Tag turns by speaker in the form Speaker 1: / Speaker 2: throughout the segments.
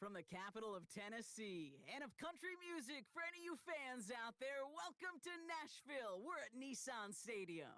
Speaker 1: From the capital of Tennessee and of country music, for any of you fans out there, welcome to Nashville. We're at Nissan Stadium.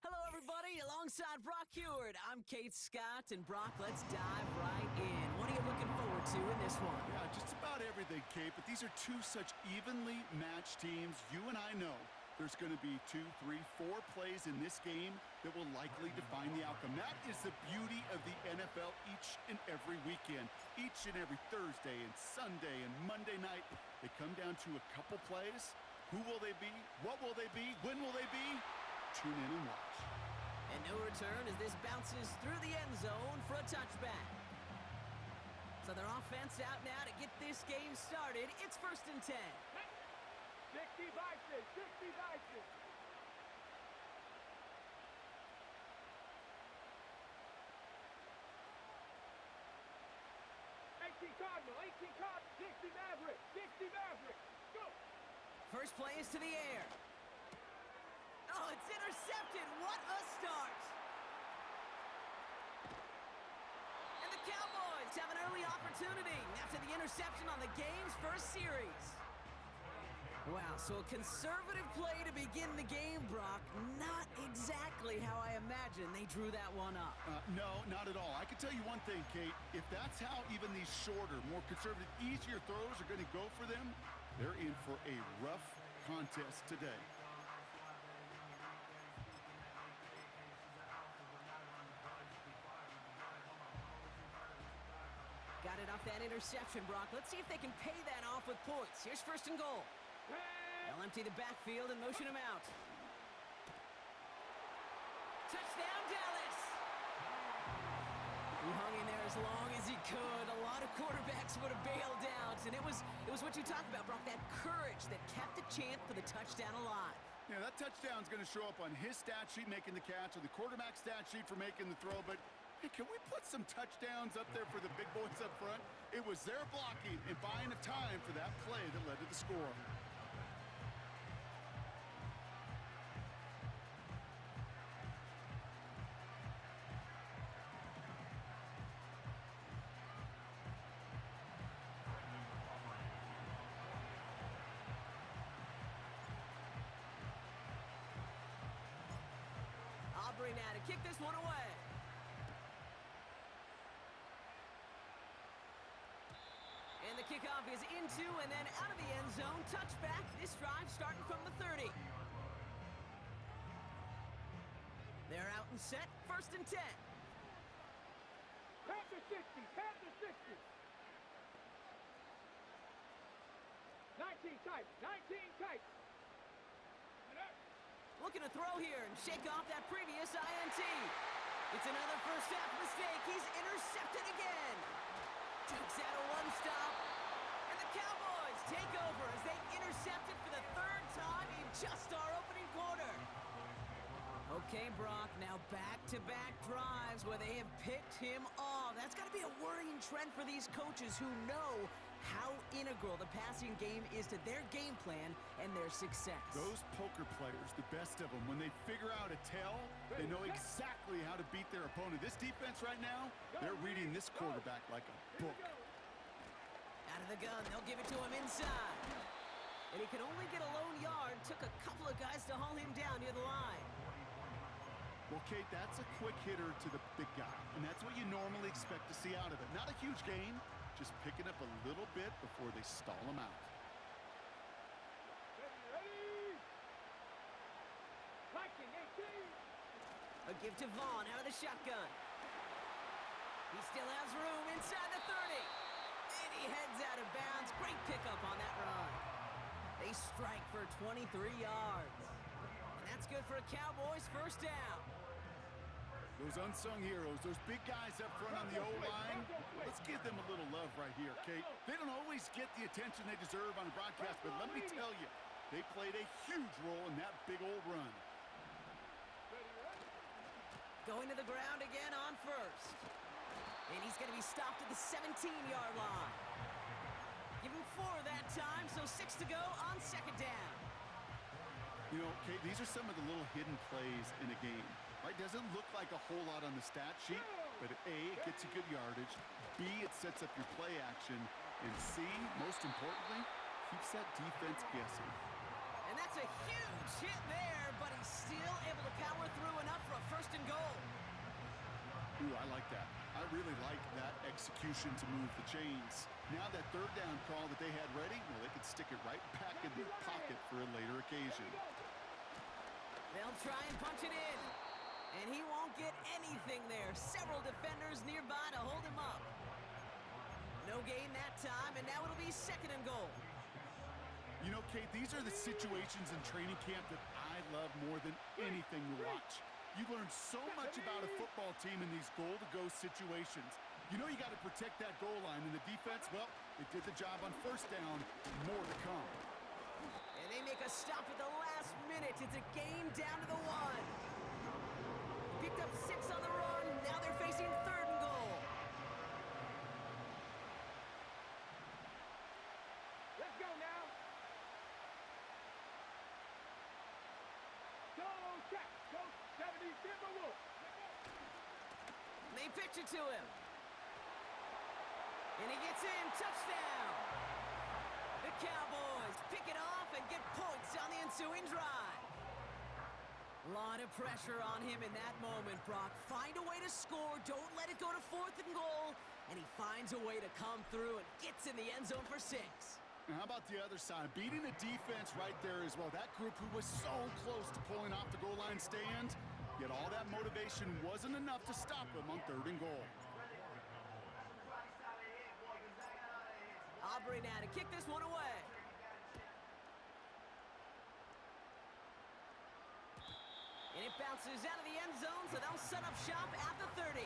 Speaker 1: Hello, everybody. Alongside Brock Heward, I'm Kate Scott, and Brock, let's dive right in. What are you looking forward to in this one?
Speaker 2: Yeah, just about everything, Kate, but these are two such evenly matched teams. You and I know there's going to be 2, 3, 4 plays in this game that will likely define the outcome. That is the beauty of the NFL each and every weekend. Each and every Thursday and Sunday and Monday night, they come down to a couple plays. Who will they be? What will they be? When will they be? Tune in and watch.
Speaker 1: And no return as this bounces through the end zone for a touchback. So their offense out now to get this game started. It's 1st and 10.
Speaker 3: 60 Vices, 60 Vices. Cardinal, 18 Cardinal, 60 Maverick, 60 Maverick. Go!
Speaker 1: First play is to the air. Oh, it's intercepted. What a start. And the Cowboys have an early opportunity after the interception on the game's first series. Wow, so a conservative play to begin the game, Brock. Not exactly how I imagined they drew that one up.
Speaker 2: No, not at all. I can tell you one thing, Kate. If that's how even these shorter, more conservative, easier throws are going to go for them, they're in for a rough contest today.
Speaker 1: Got it off that interception, Brock. Let's see if they can pay that off with points. Here's 1st and goal. They'll empty the backfield and motion him out. Touchdown, Dallas! He hung in there as long as he could. A lot of quarterbacks would have bailed out, and it was what you talked about, Brock, that courage that kept the chant for the touchdown alive.
Speaker 2: Yeah, that touchdown's going to show up on his stat sheet making the catch or the quarterback stat sheet for making the throw, but hey, can we put some touchdowns up there for the big boys up front? It was their blocking and buying of time for that play that led to the score.
Speaker 1: Aubrey now to kick this one away. And the kickoff is into and then out of the end zone. Touchback. This drive starting from the 30. They're out and set. 1st and 10.
Speaker 3: Panther 60, Panther 60. 19 tight, 19 tight.
Speaker 1: Looking to throw here and shake off that previous INT. It's another first half mistake. He's intercepted again. Jukes out a one-stop. And the Cowboys take over as they intercept it for the 3rd time in just our opening quarter. Okay, Brock, now back-to-back drives where they have picked him off. That's got to be a worrying trend for these coaches who know how integral the passing game is to their game plan and their success.
Speaker 2: Those poker players, the best of them, when they figure out a tell, they know exactly how to beat their opponent. This defense right now, they're reading this quarterback like a book.
Speaker 1: Out of the gun, they'll give it to him inside. And he could only get a lone yard. Took a couple of guys to haul him down near the line.
Speaker 2: Well, Kate, that's a quick hitter to the big guy, and that's what you normally expect to see out of it. Not a huge gain, just picking up a little bit before they stall him out.
Speaker 3: Ready! Viking 18.
Speaker 1: A give to Vaughn out of the shotgun. He still has room inside the 30. And he heads out of bounds. Great pickup on that run. They strike for 23 yards. And that's good for a Cowboys 1st down.
Speaker 2: Those unsung heroes, those big guys up front on the O-line, let's give them a little love right here, Kate. They don't always get the attention they deserve on the broadcast, but let me tell you, they played a huge role in that big old run.
Speaker 1: Going to the ground again on 1st. And he's going to be stopped at the 17-yard line. Give him 4 that time, so 6 to go on 2nd down.
Speaker 2: You know, Kate, these are some of the little hidden plays in a game. Right? Doesn't look like a whole lot on the stat sheet, but A, it gets you good yardage. B, it sets up your play action. And C, most importantly, keeps that defense guessing.
Speaker 1: And that's a huge hit there, but he's still able to power through enough for a first and goal.
Speaker 2: Ooh, I like that. I really like that execution to move the chains. Now that third down call that they had ready, well, they could stick it right back in their pocket for a later occasion.
Speaker 1: They'll try and punch it in. And he won't get anything there. Several defenders nearby to hold him up. No gain that time, and now it'll be second and goal.
Speaker 2: You know, Kate, these are the situations in training camp that I love more than anything to watch. You learn so much about a football team in these goal-to-go situations. You know you got to protect that goal line, and the defense, well, it did the job on first down. More to come.
Speaker 1: And they make a stop at the last minute. It's a game down to the one. Picked up 6 on the run. Now they're facing third and goal.
Speaker 3: Let's go now. Go, check. Go, 70 Timberwolves.
Speaker 1: They pitch it to him. And he gets in. Touchdown. The Cowboys pick it off and get points on the ensuing drive. A lot of pressure on him in that moment, Brock. Find a way to score. Don't let it go to fourth and goal. And he finds a way to come through and gets in the end zone for 6.
Speaker 2: Now, how about the other side? Beating the defense right there as well. That group who was so close to pulling off the goal line stand, yet all that motivation wasn't enough to stop him on third and goal.
Speaker 1: Aubrey now to kick this one away. And it bounces out of the end zone, so they'll set up shop at the 30.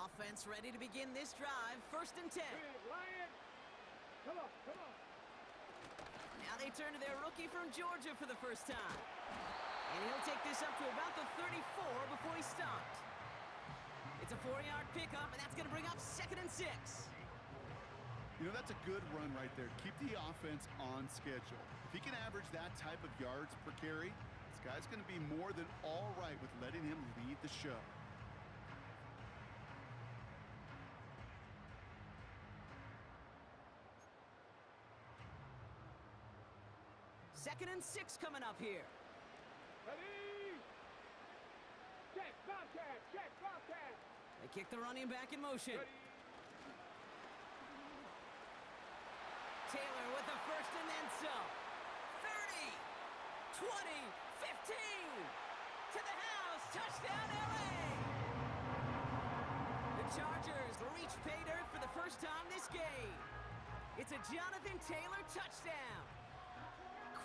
Speaker 1: Offense ready to begin this drive. First and 10.
Speaker 3: Lion. Come on, come on.
Speaker 1: Now they turn to their rookie from Georgia for the first time. And he'll take this up to about the 34 before he stopped. It's a 4-yard pickup, and that's going to bring up second and 6.
Speaker 2: You know, that's a good run right there. Keep the offense on schedule. If he can average that type of yards per carry, this guy's going to be more than all right with letting him lead the show.
Speaker 1: Second and 6 coming up here.
Speaker 3: Ready. Check, Bobcat, check, Bobcat.
Speaker 1: They kick the running back in motion.
Speaker 3: Ready.
Speaker 1: Taylor with the first and then some. 30, 20, 15. To the house. Touchdown, LA. The Chargers reach pay dirt for the first time this game. It's a Jonathan Taylor touchdown.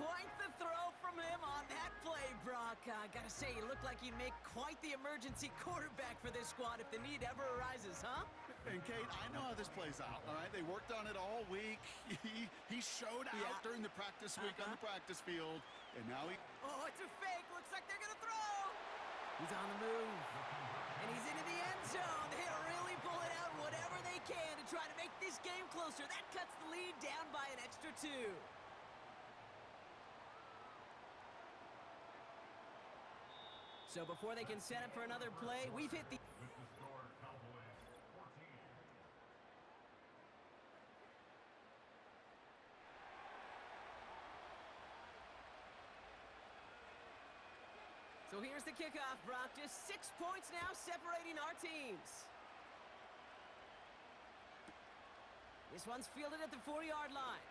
Speaker 1: Quite the throw from him on that play, Brock. Gotta say, he looked like he'd make quite the emergency quarterback for this squad if the need ever arises, huh?
Speaker 2: And, Kate, I know how this plays out, all right? They worked on it all week. He showed out during the practice week on the practice field, and now he...
Speaker 1: Oh, it's a fake. Looks like they're gonna throw. He's on the move. And he's into the end zone. They really pull it out whatever they can to try to make this game closer. That cuts the lead down by an extra 2. So before they can set up for another play, we've hit the... So here's the kickoff, Brock. Just 6 points now separating our teams. This one's fielded at the 4-yard line.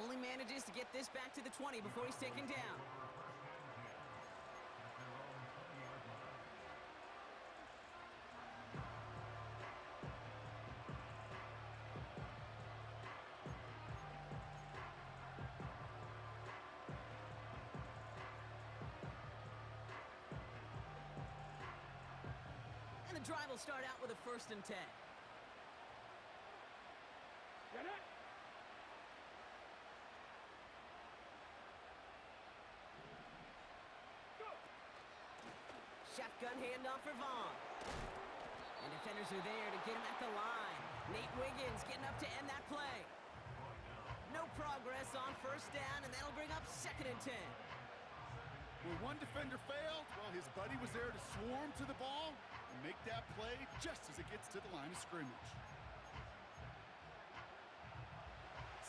Speaker 1: Only manages to get this back to the 20 before he's taken down. And the drive will start out with a first and 10. Shotgun handoff for Vaughn. And defenders are there to get him at the line. Nate Wiggins getting up to end that play. No progress on first down, and that'll bring up 2nd and 10.
Speaker 2: Where one defender failed, well, his buddy was there to swarm to the ball and make that play just as it gets to the line of scrimmage.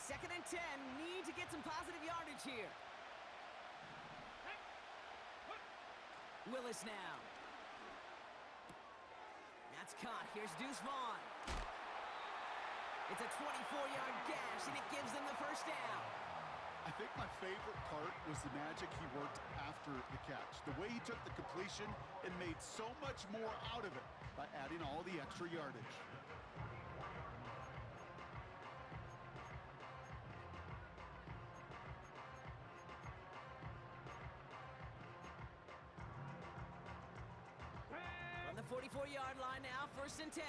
Speaker 1: 2nd and 10, need to get some positive yardage here. Willis now. That's caught. Here's Deuce Vaughn. It's a 24-yard gash, and it gives them the first down.
Speaker 2: I think my favorite part was the magic he worked after the catch. The way he took the completion and made so much more out of it by adding all the extra yardage.
Speaker 1: On the 44-yard line now, 1st and 10.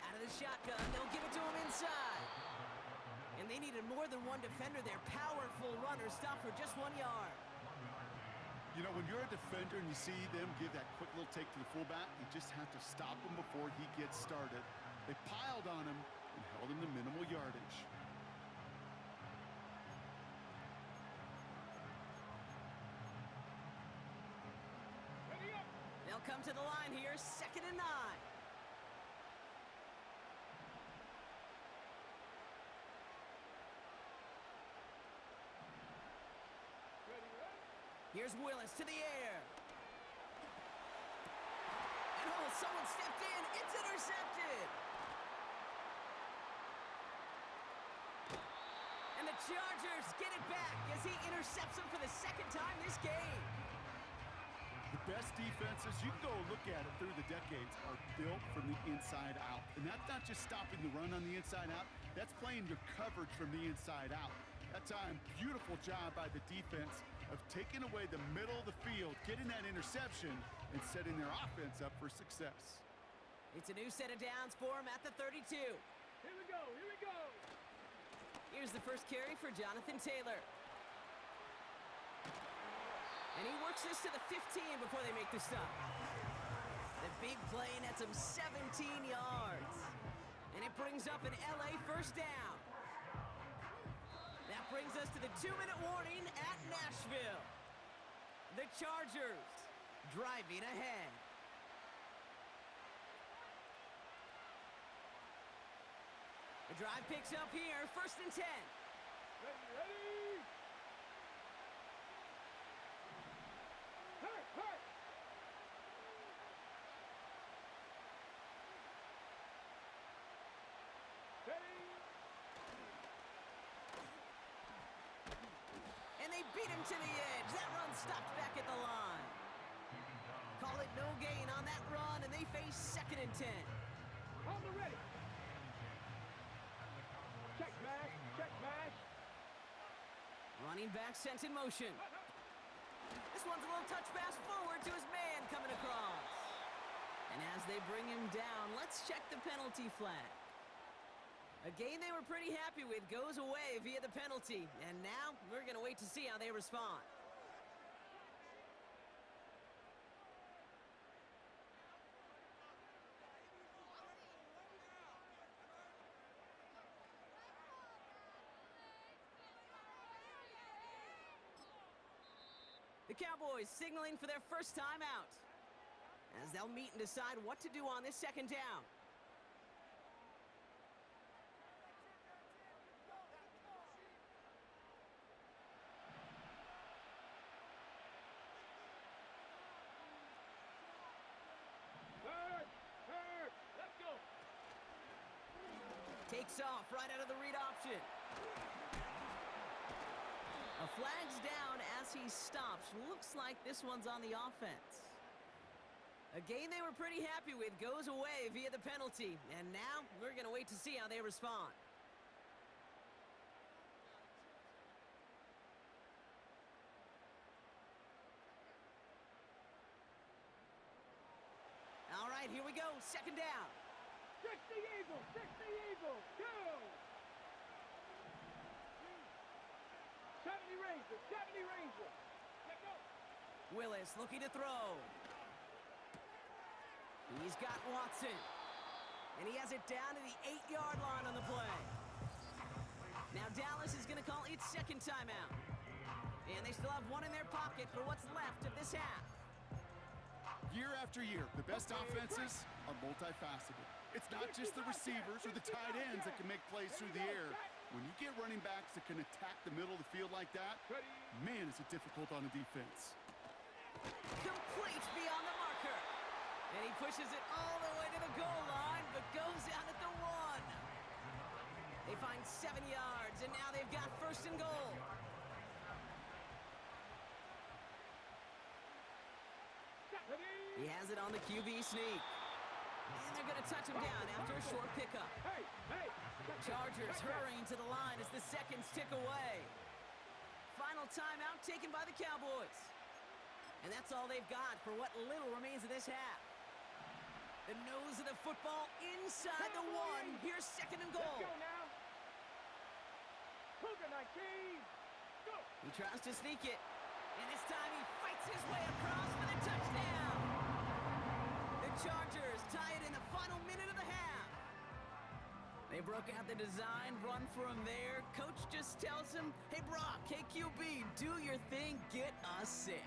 Speaker 1: Out of the shotgun, they'll give it to him inside. And they needed more than one defender there. Powerful runner, stop for just 1 yard.
Speaker 2: You know, when you're a defender and you see them give that quick little take to the fullback, you just have to stop him before he gets started. They piled on him and held him to minimal yardage.
Speaker 3: Ready up.
Speaker 1: They'll come to the line here, 2nd and 9.
Speaker 3: Ready, ready.
Speaker 1: Here's Willis to the air. And oh, someone stepped in. It's intercepted. And the Chargers get it back as he intercepts him for the 2nd time this game.
Speaker 2: The best defenses, you can go look at it through the decades, are built from the inside out. And that's not just stopping the run on the inside out, that's playing your coverage from the inside out. That time, beautiful job by the defense of taking away the middle of the field, getting that interception, and setting their offense up for success.
Speaker 1: It's a new set of downs for him at the 32.
Speaker 3: Here we go, here we go.
Speaker 1: Here's the first carry for Jonathan Taylor. And he works this to the 15 before they make the stop. The big play nets him 17 yards. And it brings up an LA first down. That brings us to the 2-minute warning at Nashville. The Chargers driving ahead. The drive picks up here, 1st and 10.
Speaker 3: Ready, ready. Hurt, hurt. Ready.
Speaker 1: And they beat him to the edge. That run stopped back at the line. Call it no gain on that run, and they face 2nd and 10.
Speaker 3: On the ready. Check mash, check mash.
Speaker 1: Running back sent in motion. This one's a little touch pass forward to his man coming across. And as they bring him down, let's check the penalty flag. A game they were pretty happy with goes away via the penalty. And now we're going to wait to see how they respond. The Cowboys signaling for their first time out, as they'll meet and decide what to do on this 2nd down.
Speaker 3: Hurt, hurt. Let's go.
Speaker 1: Takes off right out of the read option. A flag's down as he stops. Looks like this one's on the offense. A game they were pretty happy with goes away via the penalty. And now we're going to wait to see how they respond. All right, here we go. 2nd down.
Speaker 3: 60 Eagles, 60 Eagles. Go. 70 Ranger, 70 Ranger. Let go.
Speaker 1: Willis looking to throw. He's got Watson. And he has it down to the 8-yard line on the play. Now Dallas is going to call its second timeout. And they still have one in their pocket for what's left of this half.
Speaker 2: Year after year, the best offenses are multifaceted. It's not just the receivers or the tight ends that can make plays through the air. When you get running backs that can attack the middle of the field like that, man, is it difficult on a defense.
Speaker 1: Complete beyond the marker. And he pushes it all the way to the goal line, but goes out at the 1. They find 7 yards, and now they've got first and goal. He has it on the QB sneak. And they're going to touch him down after a short pickup. Chargers hurrying to the line as the seconds tick away. Final timeout taken by the Cowboys. And that's all they've got for what little remains of this half. The nose of the football inside the 1. Here's second and goal.
Speaker 3: Let's go now. Cougar 19. Go.
Speaker 1: He tries to sneak it. And this time he fights his way across for the touchdown. The Chargers tie it in the final minute of the half. They broke out the design run from there. Coach just tells him, hey, Brock, hey, QB, do your thing, get us 6.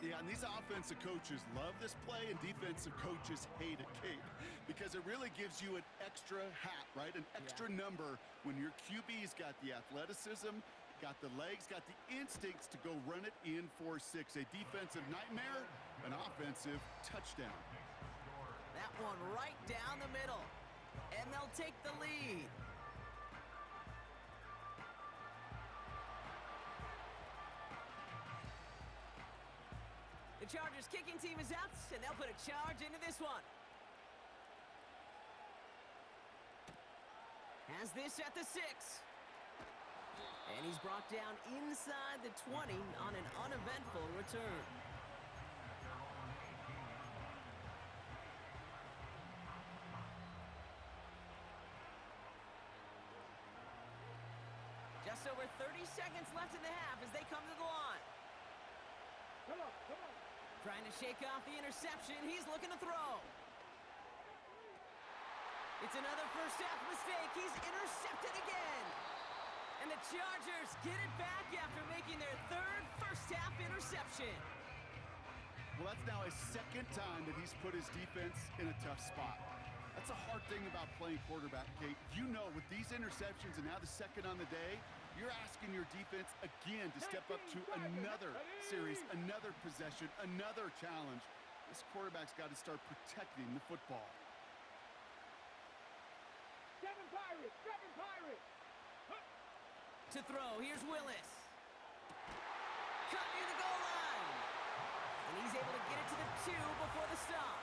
Speaker 2: Yeah, and these offensive coaches love this play, and defensive coaches hate it, Kate, because it really gives you an extra hat, right? An extra number when your QB's got the athleticism, got the legs, got the instincts to go run it in for 6. A defensive nightmare, an offensive touchdown.
Speaker 1: That one right down the middle. And they'll take the lead. The Chargers kicking team is out, and they'll put a charge into this one. Has this at the 6. And he's brought down inside the 20 on an uneventful return. Just over 30 seconds left in the half as they come to the line.
Speaker 3: Come on, come on.
Speaker 1: Trying to shake off the interception. He's looking to throw. It's another first half mistake. He's intercepted again. And the Chargers get it back after making their third first half interception.
Speaker 2: Well, that's now his second time that he's put his defense in a tough spot. That's a hard thing about playing quarterback, Kate. You know, with these interceptions and now the second on the day, you're asking your defense again to step up to another series, another possession, another challenge. This quarterback's got to start protecting the football.
Speaker 3: 7 Pirates, 7 Pirates.
Speaker 1: To throw, here's Willis. Cut near the goal line. And he's able to get it to the 2 before the stop.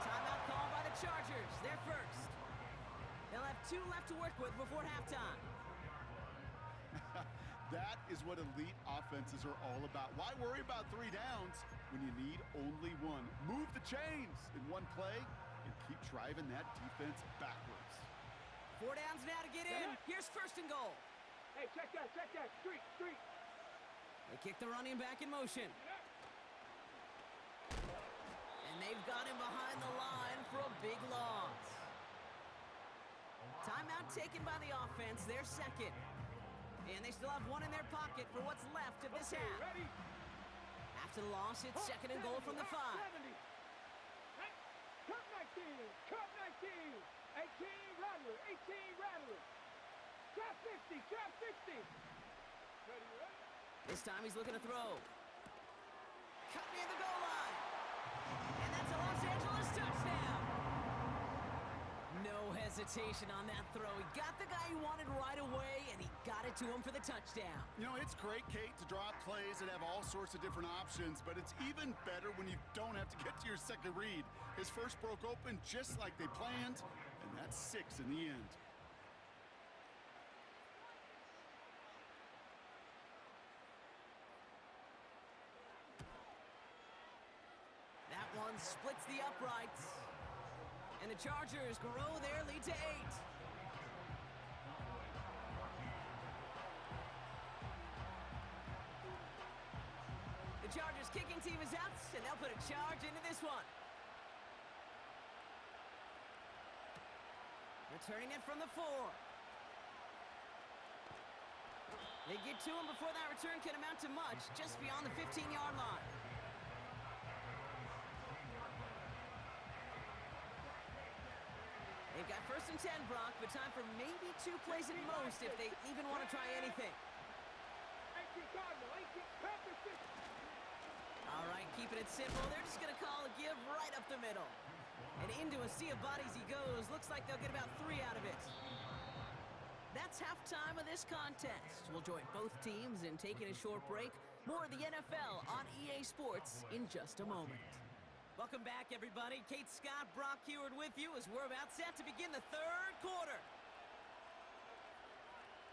Speaker 1: Timeout called by the Chargers. They're first. They'll have 2 left to work with before halftime.
Speaker 2: That is what elite offenses are all about. Why worry about 3 downs when you need only 1? Move the chains in one play and keep driving that defense backwards.
Speaker 1: 4 downs now to get in. Here's first and goal.
Speaker 3: Hey, check that, check that. Street, street.
Speaker 1: They kick the running back in motion. And they've got him behind the line for a big loss. Timeout taken by the offense, their second. And they still have 1 in their pocket for what's left of this half.
Speaker 3: Ready?
Speaker 1: After the loss, it's second and goal from the 5.
Speaker 3: 70. Hey, Cup 19, Cup 19. 18 Rattler, 18 Rattler. Trap 60, trap 60. Ready, ready?
Speaker 1: This time he's looking to throw. Cut near the goal line. And that's a Los Angeles touchdown. No hesitation on that throw. He got the guy he wanted right away, and he got it to him for the touchdown.
Speaker 2: You know, it's great, Kate, to draw up plays that have all sorts of different options, but it's even better when you don't have to get to your second read. His first broke open just like they planned, and that's 6 in the end.
Speaker 1: That one splits the uprights. And the Chargers grow their lead to 8. Chargers kicking team is out, and they'll put a charge into this one. Returning it from the 4. They get to him before that return can amount to much, just beyond the 15-yard line. They've got 1st and 10, Brock, but time for maybe 2 plays at most if they even want to try anything. All right, keeping it simple. They're just going to call a give right up the middle. And into a sea of bodies he goes. Looks like they'll get about 3 out of it. That's halftime of this contest. We'll join both teams in taking a short break. More of the NFL on EA Sports in just a moment. Welcome back, everybody. Kate Scott, Brock Heward with you as we're about set to begin the 3rd quarter.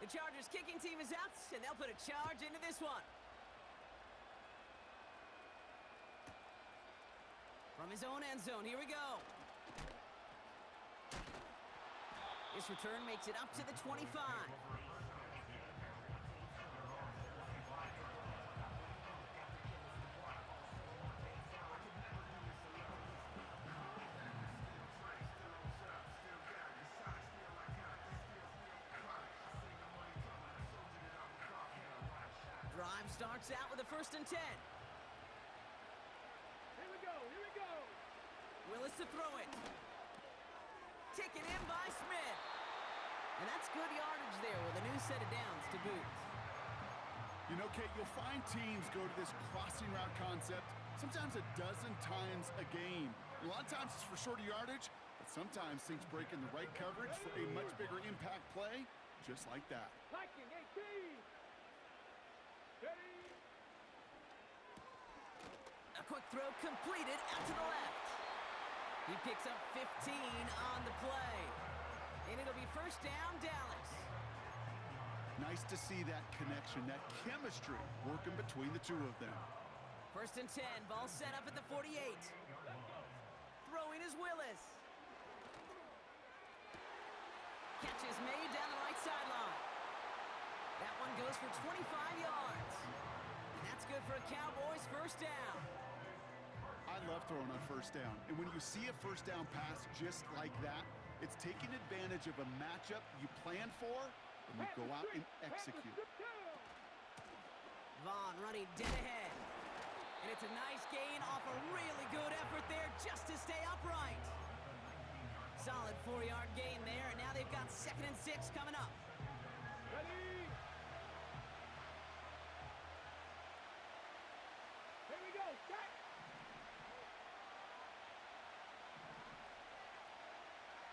Speaker 1: The Chargers kicking team is out, and they'll put a charge into this one. From his own end zone, here we go. This return makes it up to the 25. Drive starts out with a 1st and 10.
Speaker 3: Here we go, here we go.
Speaker 1: Willis to throw it. Taken in by Smith. And that's good yardage there with a new set of downs to boot.
Speaker 2: You know, Kate, you'll find teams go to this crossing route concept sometimes a dozen times a game. A lot of times it's for shorter yardage, but sometimes things break in the right coverage for a much bigger impact play, just like that.
Speaker 3: Liking 18. Ready.
Speaker 1: A quick throw completed out to the left. He picks up 15 on the play. And it'll be 1st down, Dallas.
Speaker 2: Nice to see that connection, that chemistry working between the 2 of them.
Speaker 1: 1st and 10, ball set up at the 48. Throwing is Willis. Catch is made down the right sideline. That one goes for 25 yards. And that's good for a Cowboys 1st down.
Speaker 2: I love throwing on 1st down. And when you see a 1st down pass just like that, it's taking advantage of a matchup you plan for, and you go out and execute.
Speaker 1: Vaughn running dead ahead. And it's a nice gain off a really good effort there just to stay upright. Solid 4-yard gain there, and now they've got 2nd and 6 coming up.
Speaker 3: Ready. Here we go, set.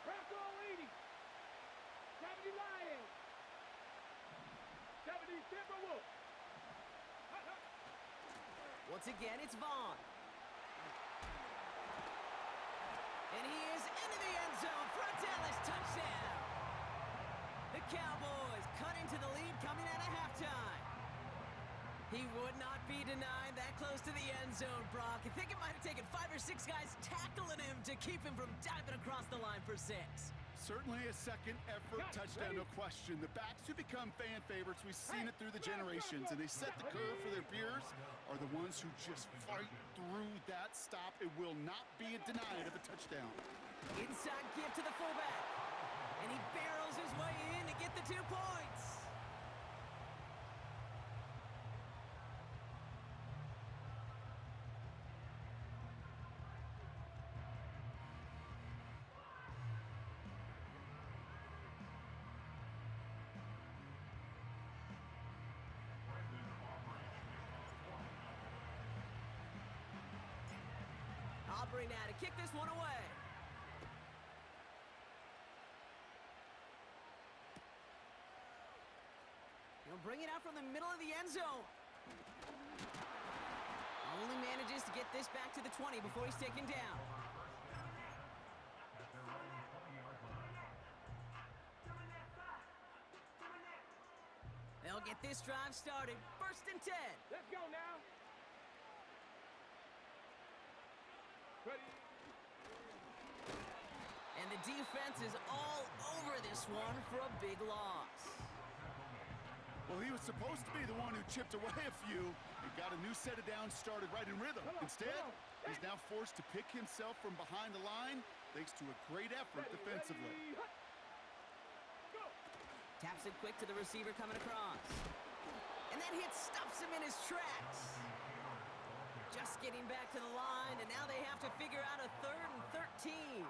Speaker 3: Bronco 80. 70 Lions. 70 Timberwolves.
Speaker 1: Once again, it's Vaughn. And he is into the end zone for a Dallas touchdown. The Cowboys cut into the lead coming out of halftime. He would not be denied that close to the end zone, Brock. I think it might have taken 5 or 6 guys tackling him to keep him from diving across the line for 6.
Speaker 2: Certainly a second effort touchdown, no question. The backs who become fan favorites, we've seen it through the generations, and they set the curve for their peers, are the ones who just fight through that stop. It will not be denied of a touchdown.
Speaker 1: Inside give to the fullback, and he barrels his way in to get the 2 points. Aubrey now to kick this one away. He'll bring it out from the middle of the end zone. Only manages to get this back to the 20 before he's taken down. They'll get this drive started. 1st and 10.
Speaker 3: Let's go now. Ready.
Speaker 1: And the defense is all over this one for a big loss.
Speaker 2: Well, he was supposed to be the one who chipped away a few and got a new set of downs started right in rhythm. Instead, he's now forced to pick himself from behind the line thanks to a great effort defensively.
Speaker 1: Taps it quick to the receiver coming across. And that hit stops him in his tracks. Just getting back to the line, and now they have to figure out a 3rd and 13.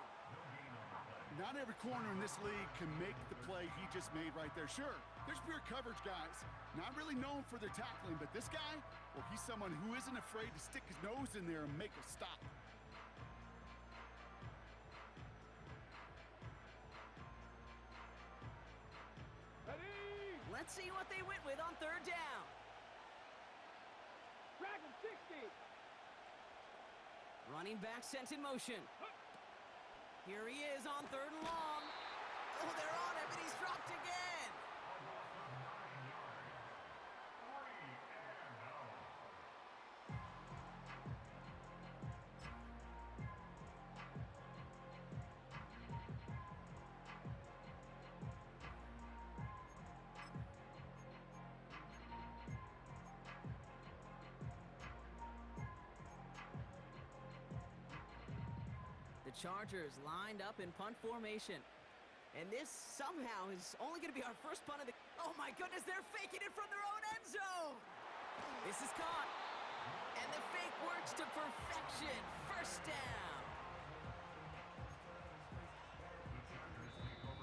Speaker 2: Not every corner in this league can make the play he just made right there. Sure, there's pure coverage guys, not really known for their tackling, but this guy, well, he's someone who isn't afraid to stick his nose in there and make a stop.
Speaker 3: Ready?
Speaker 1: Let's see what they went with on 3rd down.
Speaker 3: Drag him 60.
Speaker 1: Running back sent in motion. Here he is on 3rd and long. Oh, they're on him, and he's dropped again. Chargers lined up in punt formation. And this somehow is only going to be our first punt of the... Oh my goodness, they're faking it from their own end zone. This is caught. And the fake works to perfection. 1st down.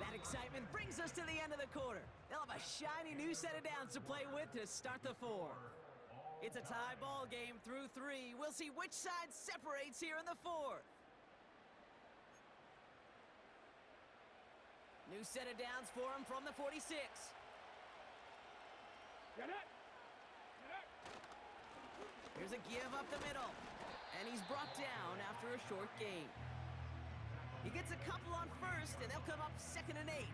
Speaker 1: That excitement brings us to the end of the quarter. They'll have a shiny new set of downs to play with to start the 4th. It's a tie ball game through 3. We'll see which side separates here in the 4th. New set of downs for him from the 46.
Speaker 3: Get it.
Speaker 1: Here's a give up the middle. And he's brought down after a short gain. He gets a couple on 1st, and they'll come up 2nd and 8.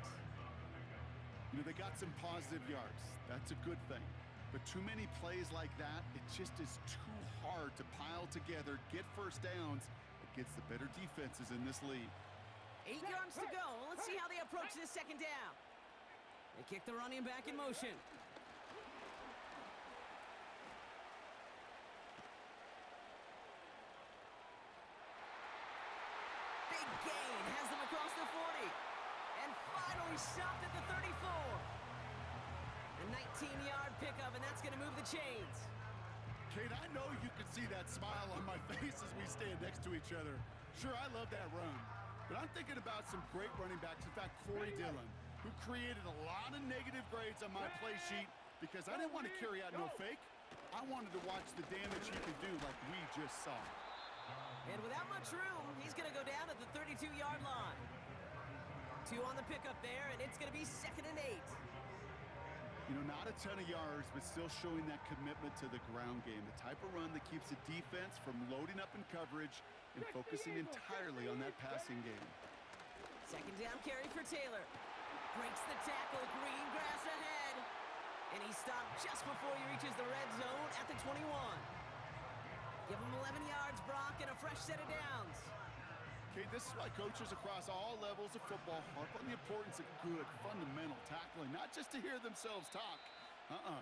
Speaker 2: You know, they got some positive yards. That's a good thing. But too many plays like that, it just is too hard to pile together, get 1st downs against the better defenses in this league.
Speaker 1: 8 yards to go. Let's see how they approach this 2nd down. They kick the running back in motion. Big gain has them across the 40. And finally stopped at the 34. A 19-yard pickup, and that's going to move the chains.
Speaker 2: Kate, I know you can see that smile on my face as we stand next to each other. Sure, I love that run. But I'm thinking about some great running backs. In fact, Corey Dillon, who created a lot of negative grades on my play sheet because I didn't want to carry out no fake. I wanted to watch the damage he could do like we just saw.
Speaker 1: And without much room, he's going to go down at the 32-yard line. 2 on the pickup there, and it's going to be 2nd and 8.
Speaker 2: You know, not a ton of yards, but still showing that commitment to the ground game. The type of run that keeps the defense from loading up in coverage and focusing entirely on that passing game.
Speaker 1: 2nd down carry for Taylor. Breaks the tackle, green grass ahead. And he stopped just before he reaches the red zone at the 21. Give him 11 yards, Brock, and a fresh set of downs.
Speaker 2: Okay, this is why coaches across all levels of football harp on the importance of good, fundamental tackling, not just to hear themselves talk.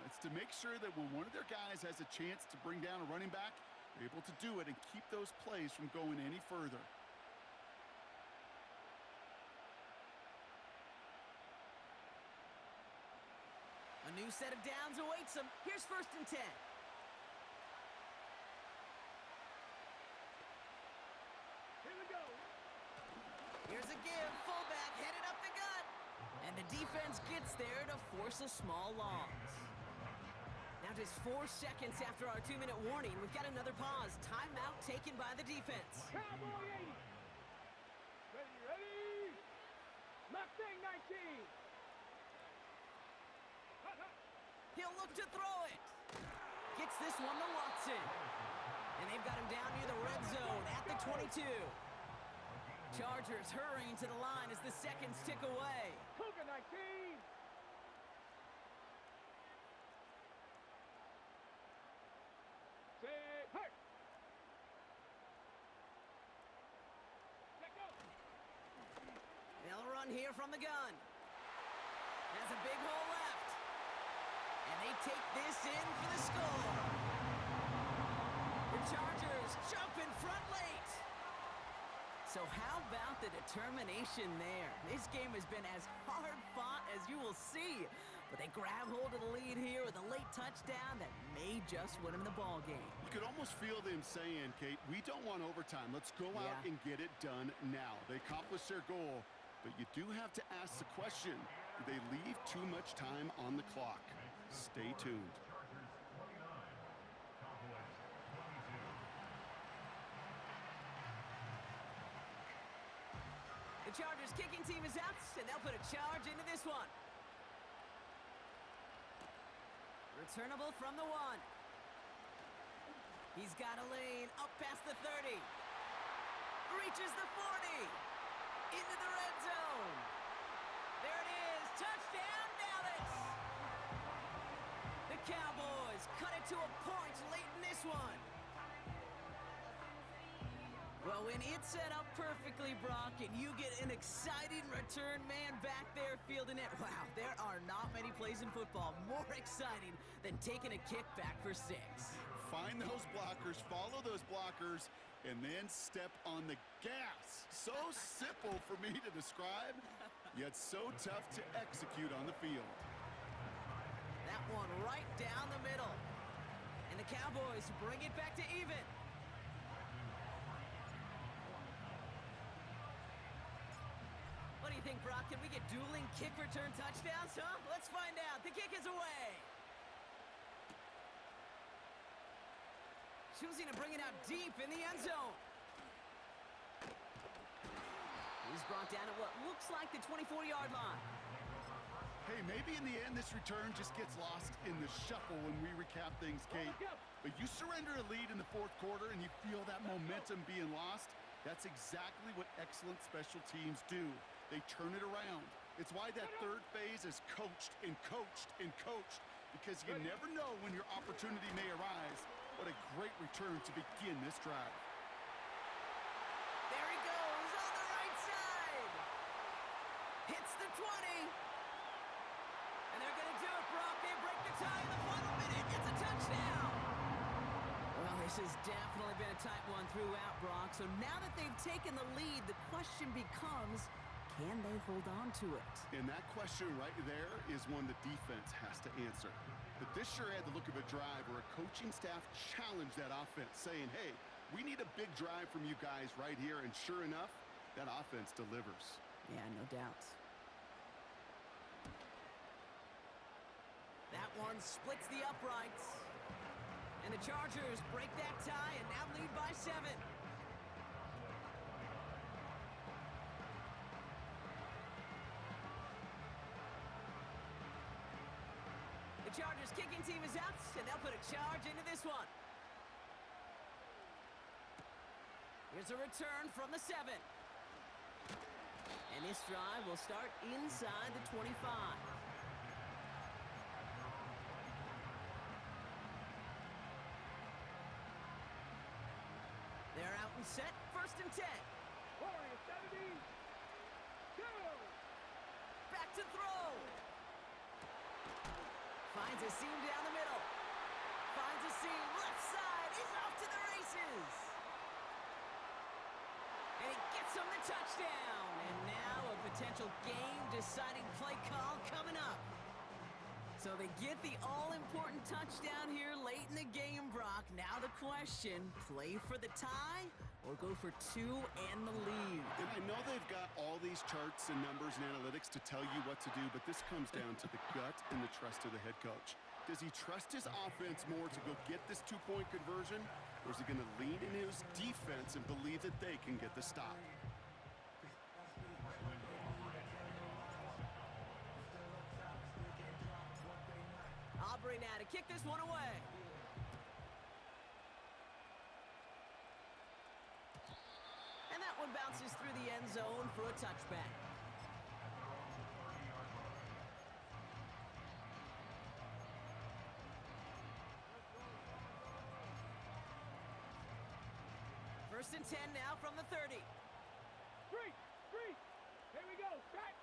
Speaker 2: It's to make sure that when one of their guys has a chance to bring down a running back, they're able to do it and keep those plays from going any further.
Speaker 1: A new set of downs awaits him. Here's 1st and 10.
Speaker 3: Here we go.
Speaker 1: Here's a give. Fullback headed up the gut. And the defense gets there to force a small loss. Now just 4 seconds after our 2-minute warning, we've got another pause. Timeout taken by the defense.
Speaker 3: Cowboy 80. Ready. Mustang 19.
Speaker 1: He'll look to throw it. Gets this one to Watson. And they've got him down near the red zone at the 22. Chargers hurrying to the line as the seconds tick away.
Speaker 3: Cougar 19. Set, hurt. Let go.
Speaker 1: They'll run here from the gun. Has a big hole left. And And they take this in for the score. The Chargers jump in front late. So how about the determination there? This game has been as hard fought as you will see. But they grab hold of the lead here with a late touchdown that may just win them the ball game.
Speaker 2: You could almost feel them saying, Kate, we don't want overtime. Let's go out and get it done now. They accomplished their goal, but you do have to ask the question, do they leave too much time on the clock? Stay tuned.
Speaker 1: The Chargers kicking team is out, and they'll put a charge into this one. Returnable from the 1. He's got a lane up past the 30. Reaches the 40. Into the red zone. There it is. Touchdown, Dallas. The Cowboys cut it to a point late in this one. Well, when it's set up perfectly, Brock, and you get an exciting return man back there fielding it, wow, there are not many plays in football more exciting than taking a kick back for 6.
Speaker 2: Find those blockers, follow those blockers, and then step on the gas. So simple for me to describe, yet so tough to execute on the field.
Speaker 1: That one right down the middle. And the Cowboys bring it back to even. What do you think, Brock? Can we get dueling kick return touchdowns, huh? Let's find out. The kick is away. Choosing to bring it out deep in the end zone. He's brought down at what looks like the 24-yard line.
Speaker 2: Hey, maybe in the end this return just gets lost in the shuffle when we recap things, Kate. But you surrender a lead in the fourth quarter and you feel that momentum being lost. That's exactly what excellent special teams do. They turn it around. It's why that third phase is coached and coached and coached, because you never know when your opportunity may arise. What a great return to begin this drive.
Speaker 1: There he goes on the right side. Hits the 20. And they're going to do it, Brock. They break the tie in the final minute. It's a touchdown. Well, this has definitely been a tight one throughout, Brock. So now that they've taken the lead, the question becomes, can they hold on to it?
Speaker 2: And that question right there is one the defense has to answer. But this sure had the look of a drive where a coaching staff challenged that offense, saying, hey, we need a big drive from you guys right here. And sure enough, that offense delivers.
Speaker 1: Yeah, no doubt. That one splits the uprights. And the Chargers break that tie and now lead by 7. The Chargers kicking team is out, and they'll put a charge into this one. Here's a return from the 7. And this drive will start inside the 25. They're out and set, 1st and 10.
Speaker 3: Warriors 70. Go!
Speaker 1: Back to throw. Finds a seam down the middle. Finds a seam, left side. He's off to the races. And he gets him the touchdown. And now a potential game-deciding play call coming up. So they get the all-important touchdown here late in the game, Brock. Now the question, play for the tie or go for 2 and the lead?
Speaker 2: And I know they've got all these charts and numbers and analytics to tell you what to do, but this comes down to the gut and the trust of the head coach. Does he trust his offense more to go get this 2-point conversion, or is he going to lean in his defense and believe that they can get the stop?
Speaker 1: Aubrey now to kick this one away. And that one bounces through the end zone for a touchback. First and 10 now from the 30.
Speaker 3: Three. Here we go. Back.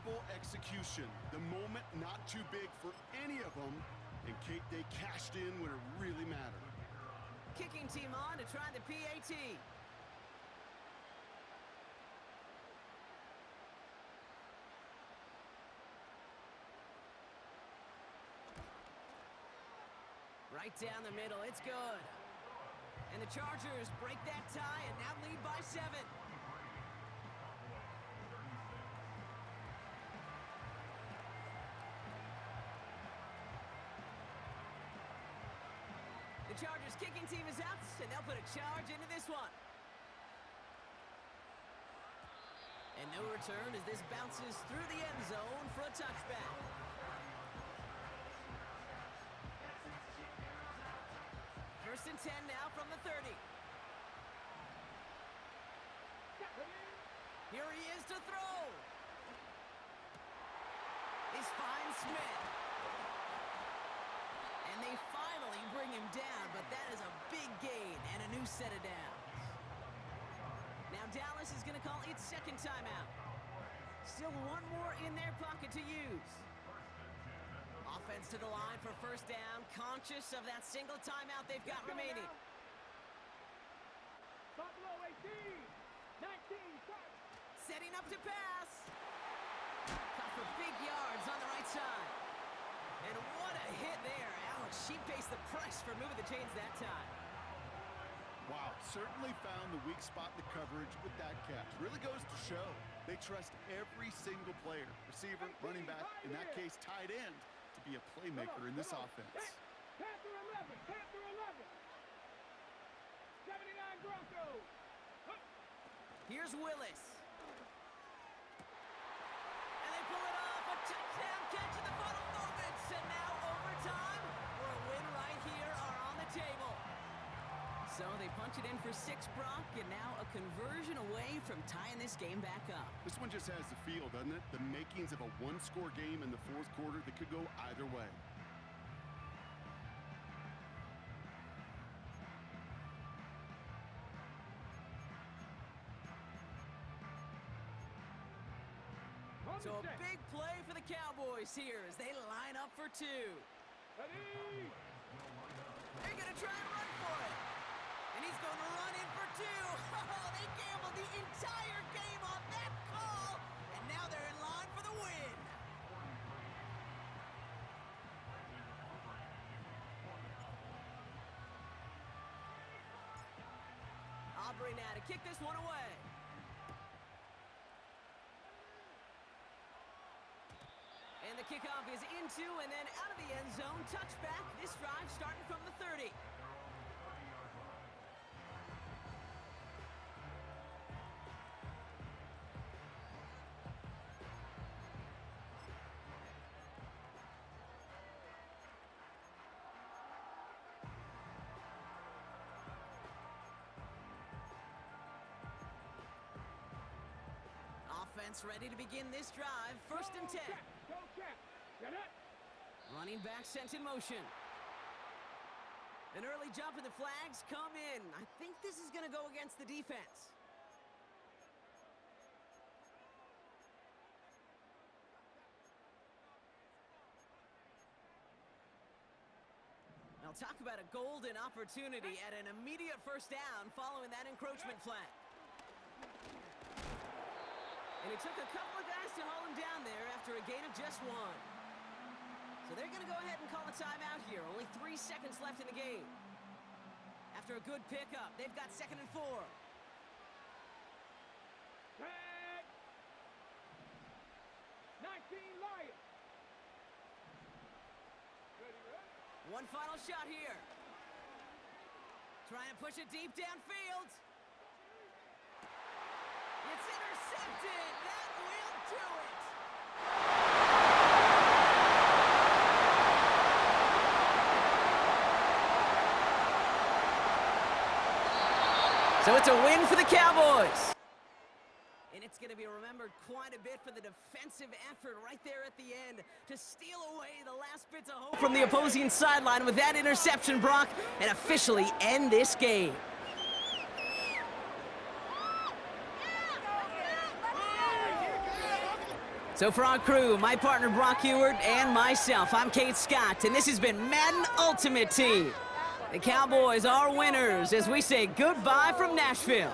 Speaker 2: simple execution. The moment not too big for any of them. And Kate, they cashed in when it really mattered.
Speaker 1: Kicking team on to try the PAT. Right down the middle, it's good. And the Chargers break that tie and now lead by 7. The Chargers kicking team is out, and they'll put a charge into this one. And no return as this bounces through the end zone for a touchback. First and 10 now from the 30. Here he is to throw. He's finds Smith. And they finally bring him down, but that is a big gain and a new set of downs. Now Dallas is going to call its second timeout. Still one more in their pocket to use. Offense to the line for first down, conscious of that single timeout they've got remaining.
Speaker 3: Buffalo 18, 19, cut.
Speaker 1: Setting up to pass. Caught for big yards on the right side. And what a hit there. Alex, she faced the price for moving the chains that time.
Speaker 2: Wow, certainly found the weak spot in the coverage with that catch. Really goes to show they trust every single player, receiver, running back, in that case tight end, to be a playmaker in this offense.
Speaker 3: Panther 11, Panther 11. 79 Broncos.
Speaker 1: Here's Willis. And they pull it off. A touchdown catch in the final moments. And now overtime or a win right here are on the table. So they punch it in for 6, Brock, and now a conversion away from tying this game back up.
Speaker 2: This one just has the feel, doesn't it? The makings of a one-score game in the fourth quarter that could go either way.
Speaker 1: So a big play for the Cowboys here as they line up for 2.
Speaker 3: Ready?
Speaker 1: They're going to try and run for it. And he's going to run in for 2. Oh, they gambled the entire game on that call. And now they're in line for the win. Aubrey now to kick this one away. And the kickoff is into and then out of the end zone. Touchback. This drive starting from the 30. Offense ready to begin this drive. First and 10.
Speaker 3: Go, Cap. Get it.
Speaker 1: Running back sent in motion. An early jump and the flags come in. I think this is going to go against the defense. Now talk about a golden opportunity at an immediate first down following that encroachment flag. And it took a couple of guys to haul him down there after a gain of just 1. So they're going to go ahead and call a timeout here. Only 3 seconds left in the game. After a good pickup, they've got 2nd and 4.
Speaker 3: Tag. 19 Lions. Ready, ready.
Speaker 1: One final shot here. Trying to push it deep downfield. It's intercepted. That will do it. So it's a win for the Cowboys. And it's going to be remembered quite a bit for the defensive effort right there at the end to steal away the last bits of hope from the opposing sideline with that interception, Brock, and officially end this game. So for our crew, my partner Brock Ewart and myself, I'm Kate Scott, and this has been Madden Ultimate Team. The Cowboys are winners as we say goodbye from Nashville.